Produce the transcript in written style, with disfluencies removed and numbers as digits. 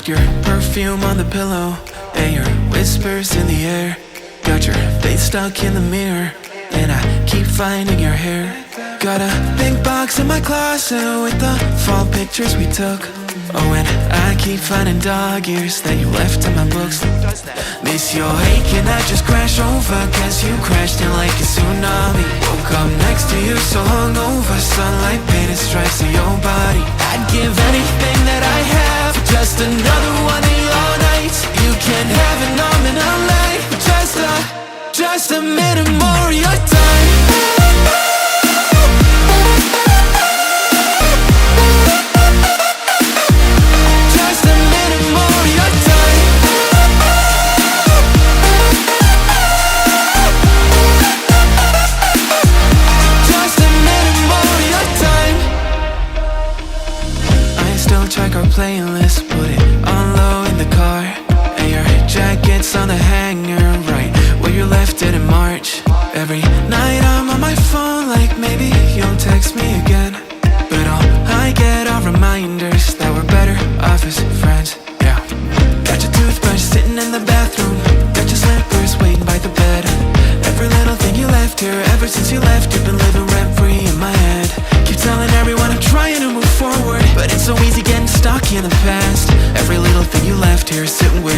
Your perfume on the pillow and your whispers in the air. Got your face stuck in the mirror and I keep finding your hair. Got a big box in my closet with the fall pictures we took. Oh, and I keep finding dog ears that you left in my books. Miss your ache and I just crash over, cause you crashed in like a tsunami. Woke up next to you so hungover, sunlight painted stripes on your body. I'd give anything that I have for just another one of your nights. You can have it all in a life, just a minute more of your time. Check our playlist, put it on low in the car. And your jacket's on the hanger, right where you left it in March. Every night I'm on my phone, like maybe you'll text me again. But all I get are reminders that we're better off as friends, yeah. Got your toothbrush sitting in the bathroom, got your slippers waiting by the bed. Every little thing you left here, ever since you left, you've been living rent-free in my head. Keep telling everyone I'm trying to move forward, but it's so easy getting stuck in the past. Every little thing you left here, sitting where